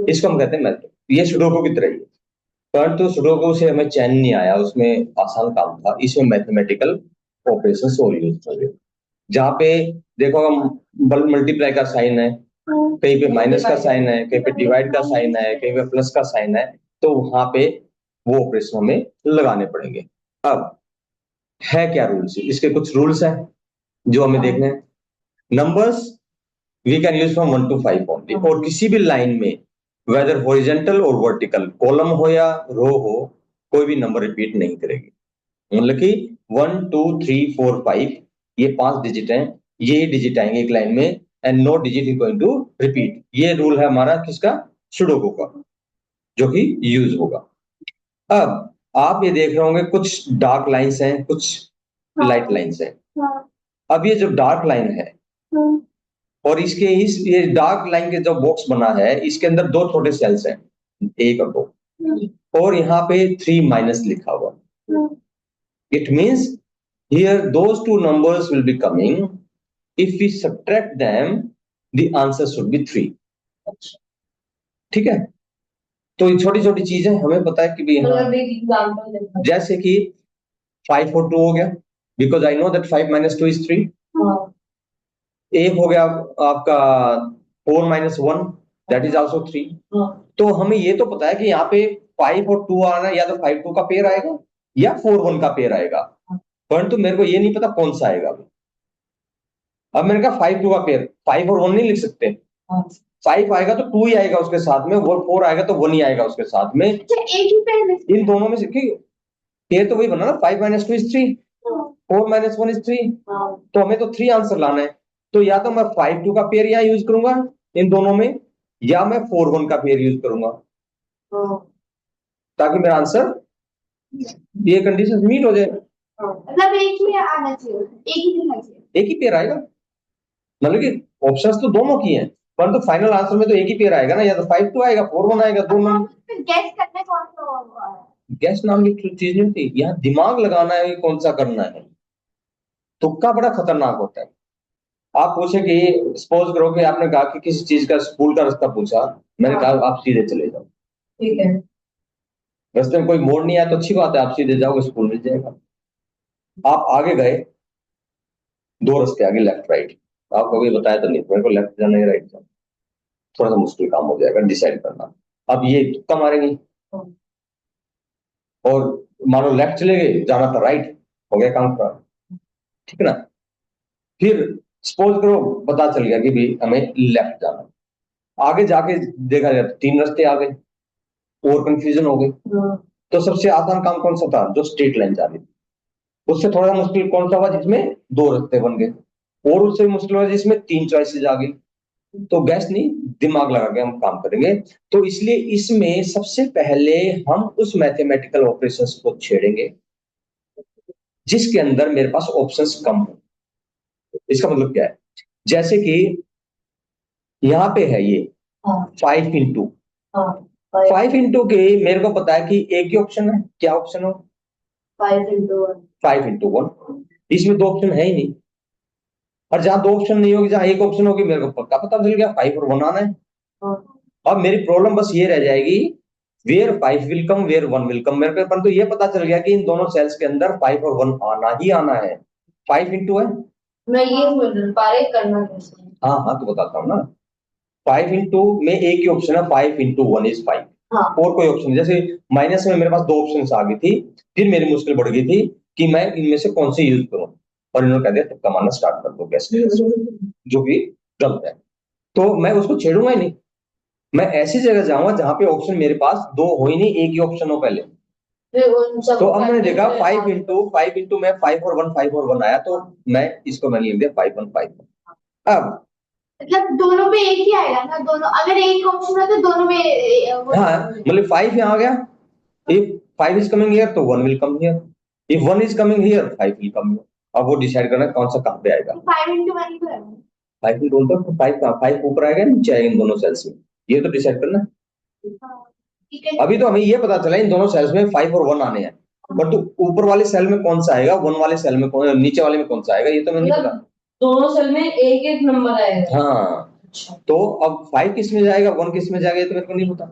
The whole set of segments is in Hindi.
इसको हम कहते हैं मैथड। ये सुडोकू की तरह ही है, परंतु सुडोकू से हमें चैन नहीं आया, उसमें आसान काम था, इसमें मैथमेटिकल ऑपरेशन और यूज हो गए। जहाँ पे देखो हम मल्टीप्लाई का साइन है, कहीं पे माइनस का साइन है, कहीं पे डिवाइड का साइन है, कहीं पे प्लस का साइन है, तो वहां पे वो ऑपरेशन हमें लगाने पड़ेंगे। अब है क्या रूल्स, इसके कुछ रूल्स हैं जो हमें देखने हैं। Numbers we can use from 1 to 5 only, और किसी भी लाइन में वेदर हॉरिजेंटल और वर्टिकल, कॉलम हो या रो हो, कोई भी नंबर रिपीट नहीं करेगी। मतलब कि 1 2 3 4 5 ये 5 डिजिट हैं, ये डिजिट आएंगे एक लाइन में, and no digit is going to repeat. ये रूल है हमारा किसका, सुडोकू का, जो कि यूज होगा। अब आप ये देख रहे होंगे कुछ डार्क लाइंस हैं, कुछ लाइट लाइंस हैं। अब ये जो डार्क लाइन है और इसके इस ये डार्क लाइन के जो बॉक्स बना है, इसके अंदर दो छोटे सेल्स हैं, एक और दो, और यहाँ पे 3 माइनस लिखा हुआ। It means here those two numbers will be coming. If we subtract them, the answer should be 3. ठीक है, तो ये छोटी छोटी चीजें हमें पता है कि भी हाँ, जैसे कि 5 और 2 हो गया, because I know that 5 minus 2 is 3। एक हो गया आपका 4 minus 1, that is also 3। तो हमें ये तो पता है कि यहाँ पे 5 और 2 आना है, या तो 5 2 का पेयर आएगा या 4 1 का पेयर आएगा, परंतु मेरे को ये नहीं पता कौन सा आएगा। अब मैंने कहा 5 2 का पेयर, 5 और 1 नहीं लिख सकते। 5 आएगा तो 2 ही आएगा उसके साथ में, और 4 आएगा तो 1 ही आएगा उसके साथ में। एक ही पेयर इन दोनों में से, पेयर तो वही बना ना, 5 minus 2 is 3, 4 minus 1 is 3, तो हमें तो 3 आंसर लाना है। तो या तो मैं 5 2 का पेयर यहाँ यूज करूंगा इन दोनों में, या मैं 4 1 का पेयर यूज करूंगा, ताकि मेरा आंसर ये कंडीशन मीट हो जाए। मतलब एक ही आना चाहिए, एक ही दिखना चाहिए, एक ही पेयर आएगा। मतलब कि ऑप्शंस तो दोनों की हैं, परंतु फाइनल आंसर में तो एक ही पेयर आएगा ना, या तो 5 2 आएगा, 4 1 आएगा, दोनों। गैस करने कौन सा होगा, गैस नाम की चीज नहीं होती, यहाँ दिमाग लगाना है, कौन सा करना है। तुक्का बड़ा खतरनाक होता है। आप पूछे कि सपोज करो कि आपने कहा कि किसी चीज का स्कूल का रास्ता पूछा, मैंने कहा आप सीधे चले जाओ, ठीक है, रास्ते में कोई मोड़ नहीं आया तो अच्छी बात है, आप सीधे जाओगे स्कूल मिल जाएगा। आप आगे गए, दो रास्ते आगे, लेफ्ट राइट, आपको भी बताया तो नहीं, मेरे को लेफ्ट जाना है राइट जाना, थोड़ा सा मुश्किल काम हो जाएगा डिसाइड करना। अब ये तुक्का मारेंगे, और मानो लेफ्ट चले गए, जाना था राइट, हो गया काम खराब, ठीक है ना। फिर सपोज करो पता चल गया कि भी हमें लेफ्ट जाना, आगे जाके देखा जाए 3 रास्ते आ गए, और कंफ्यूजन हो गई। तो सबसे आसान काम कौन सा था, जो स्ट्रेट लाइन जा रही थी। उससे थोड़ा मुश्किल कौन सा हुआ, जिसमें 2 रास्ते बन गए, और उससे मुश्किल हुआ जिसमें 3 चॉइसेस आ गई। तो गैस नहीं, दिमाग लगा के हम काम करेंगे। तो इसलिए इसमें सबसे पहले हम उस मैथमेटिकल ऑपरेशंस को छेड़ेंगे जिसके अंदर मेरे पास ऑप्शंस कम हो। इसका मतलब क्या है, जैसे कि यहाँ पे है ये 5 इंटू 5 इंटू के, मेरे को पता है कि एक ही ऑप्शन है, क्या ऑप्शन हो, 5 इंटू 1। इसमें 2 ऑप्शन है ही नहीं, और जहां 2 ऑप्शन नहीं होगी, जहां एक ऑप्शन होगी, मेरे को पक्का पता चल गया 5 और 1 आना है। अब मेरी प्रॉब्लम बस ये रह जाएगी, where 5 will come, where 1 will come. मेरे को तो ये पता चल गया कि इन दोनों सेल्स के अंदर 5 और 1 आना ही आना है। 5 इंटू है, मैं ये बोल पारे करना कैसे, हाँ हाँ तो बताता हूँ ना। 5 इंटू में एक ही ऑप्शन है, 5 इंटू 1 इज 5। हाँ। और कोई ऑप्शन, जैसे माइनस में मेरे पास 2 ऑप्शन आ गई थी, फिर मेरी मुश्किल बढ़ गई थी कि मैं इनमें से कौन से यूज करूं, और इन्होंने कह दिया तुक्का मारना स्टार्ट कर दो कैसे, जो कि गलत है। तो मैं उसको छेड़ूंगा ही नहीं, मैं ऐसी जगह जाऊंगा जहां पे ऑप्शन मेरे पास 2 हो ही नहीं, एक ही ऑप्शन हो पहले। तो अब मैंने देखा 5 इंटू में 5 और 1, 5 और 1 आया, तो मैं इसको मैंने लिख दिया 5 1 5 1। अब मतलब दोनों पे एक ही आएगा ना, दोनों अगर एक ऑप्शन है तो दोनों में हाँ, मतलब 5 यहाँ आ गया, इफ 5 इज कमिंग हियर तो 1 will come here, if 1 is coming here 5 will come here. अब वो डिसाइड करना है कौन सा कहां पे आएगा। 5 इंटू 1 तो है, 5 इंटू 1 तो 5 ऊपर आएगा नीचे आएगा इन दोनों सेल्स में, ये तो डिसाइड करना है। अभी तो हमें ये पता चला इन दोनों सेल्स में 5 और 1 आने हैं, बट तो ऊपर वाले सेल में कौन सा आएगा, 1 वाले सेल में कौन, नीचे वाले में कौन सा आएगा, ये तो मैं नहीं पता। दोनों सेल में एक एक नंबर आएगा। हाँ, अच्छा। तो अब 5 किस में जाएगा, 1 किस में जाएगा, ये तो मेरे को नहीं पता।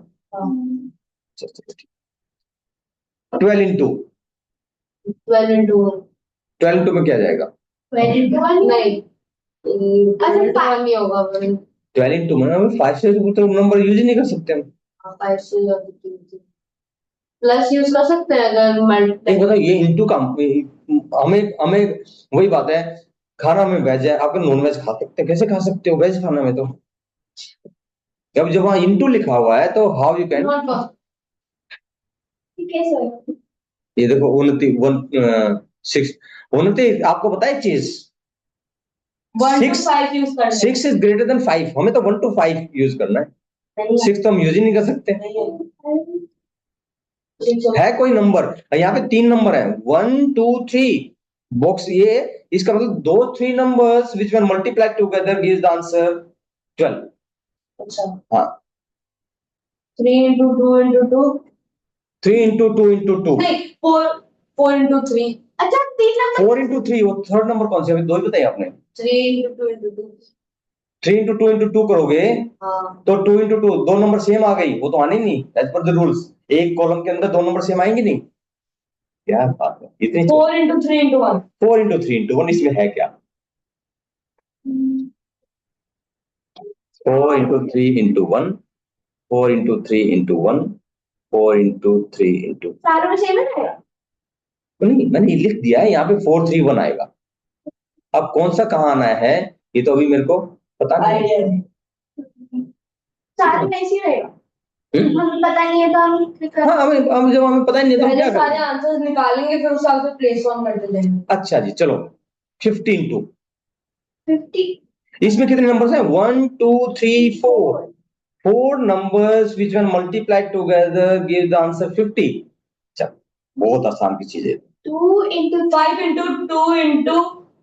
चलो 12 इंटू 12 इंटू 12 इंटू में क्या जाएगा, 12 इंटू नहीं, अच्छा 1 नहीं होगा। 12 इंटू में 5 से तो नंबर यूज ही नहीं कर सकते हम। 5 से प्लस यूज कर सकते हैं अगर एक मल्टीप्लाई। बताओ ये इंटू का हमें हमें वही बात है, खाना में वेज है, आप नॉन वेज खा सकते हैं, कैसे खा सकते हो वेज खाना में, तो अब जब वहां इंटू लिखा हुआ है तो हाउ यू कैन, कैसे होगा? ये देखो उन्नति 6 उन्नति, आपको पता है चीज 1 to 5 यूज करना है। 6 इज ग्रेटर देन 5, हमें तो 1 to 5 यूज करना है, 6 तो हम यूज ही नहीं कर सकते। है कोई नंबर, यहाँ पे 3 नंबर है 1 2 3 बॉक्स, ये इसका मतलब दो 3 numbers which one multiply together gives the answer 12। अच्छा हाँ 3 into 2 into 2 3 into 2 into 2 नहीं 4 into 3। अच्छा 3 नंबर 4 into 3, वो थर्ड नंबर कौन सा है, दो ही बताइए आपने। 3 into 2 into 2 3 into 2 into 2 करोगे हाँ तो 2 into 2 दो नंबर सेम आ गई, वो तो आने ही नहीं एज पर द रूल्स, एक कॉलम के अंदर दो नंबर सेम आएंगे नहीं, क्या बात है इतनी। 4 into 3 into 1 4 into 3 into 1, इसमें है क्या, 4 into 3 into 1, 4 into 3 into 1, 4 into 3 into, सारों में सेम है ना? नहीं मैंने लिख दिया है यहाँ पे 4 3 1 आएगा, अब कौन सा कहाँ आना है ये तो अभी मेरे को पता नहीं है। सारे में ऐसे ही रहेगा, हमें पता नहीं है तो हम हाँ हमें जब हमें पता ही नहीं है तो हम पहले क्या सारे करेंगे। आंसर्स निकालेंगे फिर उस हिसाब से प्लेस ऑन करते जाएंगे। अच्छा जी चलो 15 टू 50 इसमें कितने नंबर्स हैं 1 2 3 4, 4 numbers which when multiplied together gives the answer 50। चल बहुत आसान की चीज है। 2 into 5 into 2 into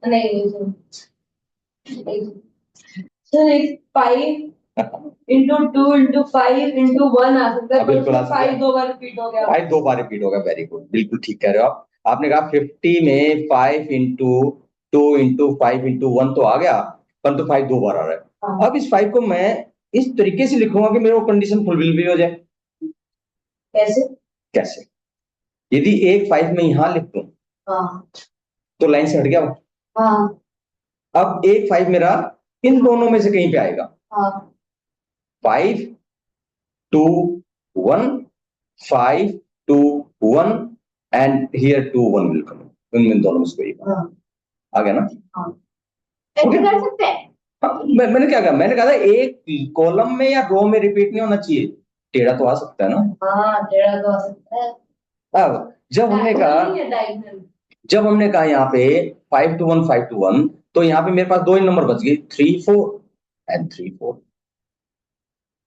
नहीं सर 5 into 2 into 5 into 1 आ सकता है, पर बिल्कुल आ उसमें सकता है। 5 दो बार रिपीट हो गया। 5 दो बार रिपीट होगा, वेरी गुड, बिल्कुल ठीक कह रहे हो आप। आपने कहा 50 में 5 इंटू 2 इंटू 5 इंटू 1 तो आ गया, परंतु 5 दो बार आ रहा है। हाँ। अब इस 5 को मैं इस तरीके से लिखूंगा कि मेरे को कंडीशन फुलफिल भी हो जाए। कैसे? कैसे, यदि एक 5 में यहां लिख दूं हाँ तो लाइन से हट गया वो। हाँ अब एक 5 मेरा इन दोनों में से कहीं पे आएगा, हाँ 5 2 1, 5 2 1 एंड हियर 2 1 विल कम, इन दोनों में से कोई हाँ आ गया ना। हाँ ऐसे कर सकते हैं। हाँ, मैंने क्या कहा, मैंने कहा था एक कॉलम में या रो में रिपीट नहीं होना चाहिए, टेढ़ा तो आ सकता है ना। हाँ टेढ़ा तो आ सकता है। अब डायगोनल जब हमने कहा यहाँ पे 5 to 1 5 to 1, तो यहाँ पे मेरे पास दो ही नंबर बच गए 3 4 एंड 3 4,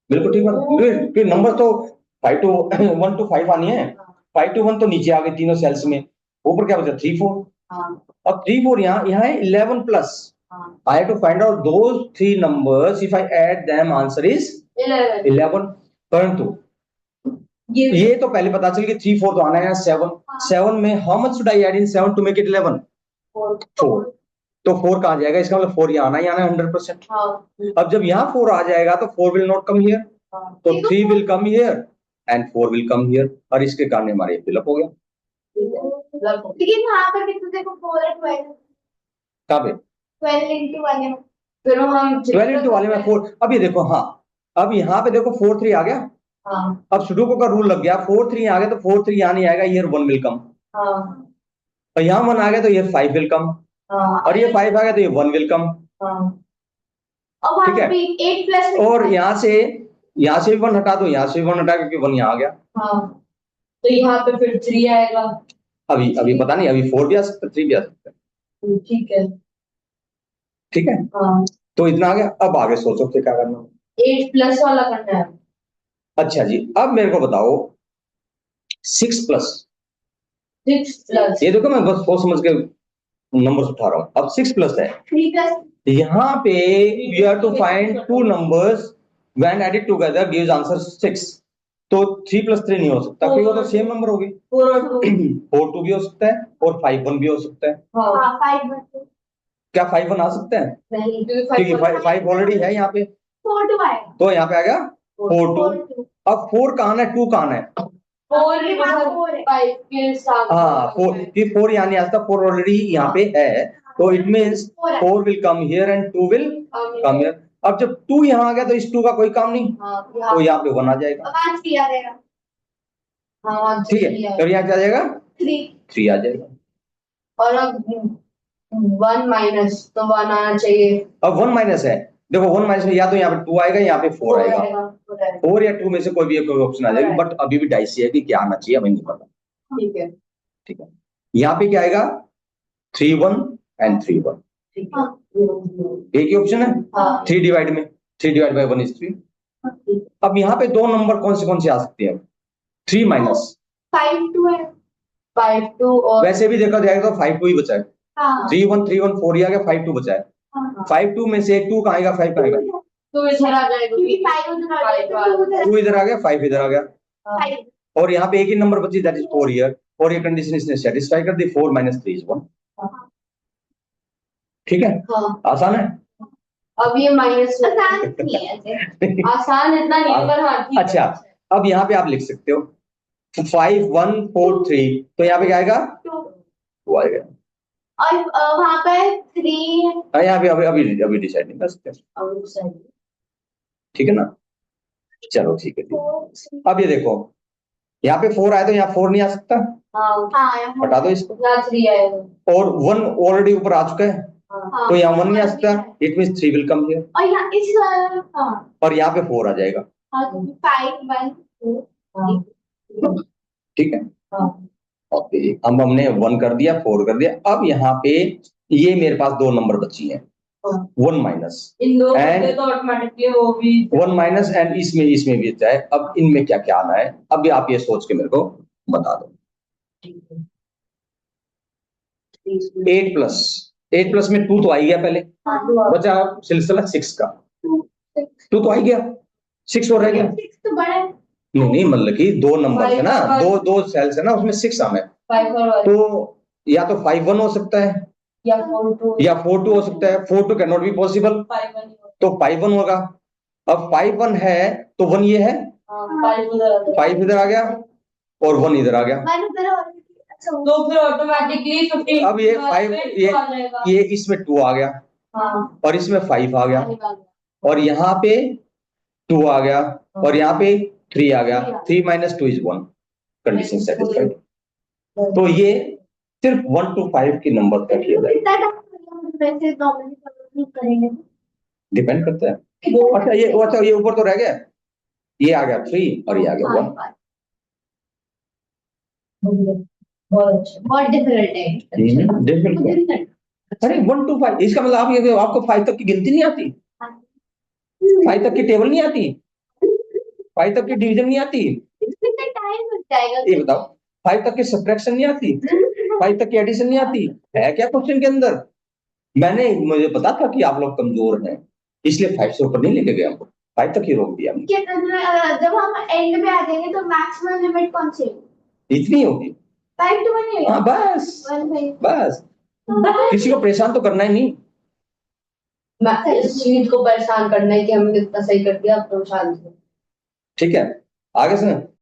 बिल्कुल ठीक बात। फिर नंबर तो 5 to 1 to 5 आनी है, 5 to 1 तो नीचे आ गए तीनों सेल्स में, ऊपर क्या बचा 3 4। हाँ अब 3 4 यहाँ है 11 plus, I have to find out those three numbers. If I add them, answer is 11। परंतु ये तो पहले पता चल कि 3 4 तो आना है 7, 7 में how much should I add in 7 to make it 11? 4। तो 4 कहाँ जाएगा, इसका मतलब 4 यहाँ आना ही आना है 100%। अब जब यहाँ 4 आ जाएगा तो 4 will not come here, तो 3 will come here and 4 will come here, और इसके कारण हमारे फिलअप हो गया। लेकिन वहां पर कितने देखो 4 है 12 कहाँ पे 12 into 1 है, फिर हम 12 इंटू वाले में 4, अब ये देखो हाँ, अब यहाँ पे देखो 4 3 आ गया। हाँ अब सुडोकू का रूल लग गया, 4 3 आ गया तो 4 3 यहाँ नहीं आएगा, ये 1 विल कम, हाँ और यहाँ 1 आ गया तो ये 5 विल कम, हाँ और ये 5 आ गया तो ये 1 विल कम। हाँ और ठीक है, 8 प्लस और यहाँ से भी 1 हटा दो, यहाँ से भी 1 हटा क्योंकि 1 यहाँ आ गया। हाँ तो यहाँ पे फिर 3 आएगा। अभी पता नहीं, अभी 4 भी आ सकता है 3 भी आ सकता है। ठीक है ठीक है हाँ तो इतना आ गया, अब आगे सोचो कि क्या करना। 8 प्लस वाला करना है। अच्छा जी अब मेरे को बताओ 6 प्लस, 6 प्लस ये देखो मैं बस सोच समझ के नंबर उठा रहा हूँ। अब 6 प्लस है, 3 प्लस यहाँ पे you have to find two numbers when added together gives answer 6, तो 3 प्लस 3 नहीं हो सकता क्योंकि वो तो सेम नंबर हो गई। 4 और 2 4 2 भी हो सकता है और 5 1 भी हो सकता है। हाँ 5 क्या 5 1 आ सकता है? नहीं क्योंकि 5 ऑलरेडी है यहाँ पे, 4 2 आएगा। तो यहाँ पे आ गया 4 2। 4 2 अब 4 कहाँ है, 2 कहाँ है? 4 ये बात 4 है। 5 के साथ हाँ 4, कि 4 यहाँ नहीं आता, 4 ऑलरेडी यहाँ पे है, तो it means 4 will come here and 2 will come here. अब जब 2 यहाँ आ गया तो इस 2 का कोई काम नहीं, तो यहाँ पे 1 आ जाएगा। अब 5 किया जाएगा। हाँ ठीक है, तो यहाँ क्या आ जाएगा? 3 आ जाएगा। और अब 1 माइनस, तो 1 आना चाहिए। अब 1 माइनस है, देखो 1 माइनस में या तो यहाँ पे 2 आएगा, यहाँ पे 4 आएगा, 4 या 2 में से कोई भी एक ऑप्शन आ जाएगा, बट अभी भी डाइसी है कि क्या आना चाहिए हमें नहीं पता। ठीक है, ठीक है, यहाँ पे क्या आएगा? 3 1 एंड 3 1, ठीक है। एक ही ऑप्शन है। हाँ। 3 डिवाइड में 3 डिवाइड बाई 1 इज 3। अब यहाँ पे दो नंबर कौन से आ सकते हैं? 3 माइनस 5 2 है। 5 2 और वैसे भी देखा जाएगा तो 5 2 ही बचा है। हाँ 3 1 3 1 4 ही आ गया, 5 2 बचा है। हाँ 5 2 में से 2 कहाँ आएगा, 5 कहाँ आएगा? तो इधर आ जाएगा, क्योंकि 5 उधर आ जाएगा, 2 उधर 2 इधर आ गया, 5 इधर आ गया, 5 और यहाँ पे एक ही नंबर बची, दैट इज 4 हियर, और ये कंडीशन इसने सेटिस्फाई कर दी। 4 माइनस 3 इज 1। ठीक है, हाँ। आसान है। अब ये माइनस आसान नहीं है ऐसे। आसान इतना नहीं है, पर हाँ ठीक है। अच्छा, अब यहाँ पे आप लिख सकते हो 5 1 4 3, तो यहाँ पे क्या आएगा? 2 2 आएगा। और वहां पे 3 यहाँ पे अभी अभी डिसाइड नहीं कर सकते, अब सही। ठीक है ना? चलो ठीक है, ठीक। 4 अब ये देखो, यहाँ पे 4 आया तो यहाँ 4 नहीं आ सकता, हाँ, हाँ हटा दो इसको, यहाँ 3 आएगा। और 1 ऑलरेडी ऊपर आ चुका है, हाँ। तो यहाँ 1 नहीं आ सकता, it means 3 will come here, और यहाँ इस हाँ और यहाँ पे 4 आ जाएगा। 5 1 2 हाँ। ठीक है, हाँ। ओके, अब हमने 1 कर दिया, 4 कर दिया। अब यहाँ पे ये मेरे पास दो नंबर बची हैं, 1 माइनस इन दो And- करते तो ऑटोमेटिकली वो भी 1 माइनस एंड इसमें भी है। अब इनमें क्या क्या आना है, अब भी आप ये सोच के मेरे को बता दो। 8 प्लस में 2 तो आ ही गया पहले, बचा सिलसिला 6 का, 2 तो आ ही गया, 6 और रह गया। 6 तो बड़ा है। नहीं मतलब कि दो नंबर है ना, दो सेल्स है ना, उसमें 6 आना है, 5 और तो या तो 5 1 हो सकता है, या 4 2 या 4 2 हो सकता है। 4 2 कैन नॉट बी पॉसिबल, 5 1 तो 5 1 होगा। अब 5 1 है तो 1 ये है, 5 उधर आ जाएगा। 5 इधर आ गया और 1 इधर आ गया। मैंने उधर और अच्छा तो फिर ऑटोमेटिकली 15 अब ये 5 ये इसमें 2 आ गया, हाँ और इसमें 5 आ गया, और यहाँ पे 2 आ गया, और यहाँ पे 3 आ गया। 3 माइनस 2 इज 1, कंडीशन सेटिस्फाइड। तो ये सिर्फ 1 to 5 के नंबर तक किया जाएगा, कितना टाइम वैसे नॉर्मली करेंगे डिपेंड करता है। अच्छा ये ऊपर तो रह गया, ये आ गया 3 और ये आ गया 1। बहुत अच्छा। बहुत डिफिकल्ट है डिफिकल्ट। अरे 1 to 5, इसका मतलब आप ये आपको 5 तक की गिनती नहीं आती, 5 तक की टेबल नहीं आती, 5 तक की डिवीजन नहीं आती, कितना टाइम लग जाएगा? ये बताओ, 5 तक की सब्ट्रैक्शन नहीं आती, 5 तक की एडिशन नहीं आती, है क्या क्वेश्चन के अंदर? मुझे पता था कि आप लोग कमजोर हैं, इसलिए 5 से ऊपर नहीं लेके गए, हमको 5 तक ही रोक दिया हमने। जब हम एंड में आ जाएंगे तो मैक्सिमम लिमिट कौन सी होगी? इतनी होगी, 5 to 1 हाँ बस, बस किसी को परेशान तो करना ही नहीं। मैं इस चीज को परेशान करना है कि हमने कितना सही कर दिया, अब तो शांत हो। ठीक है, आगे से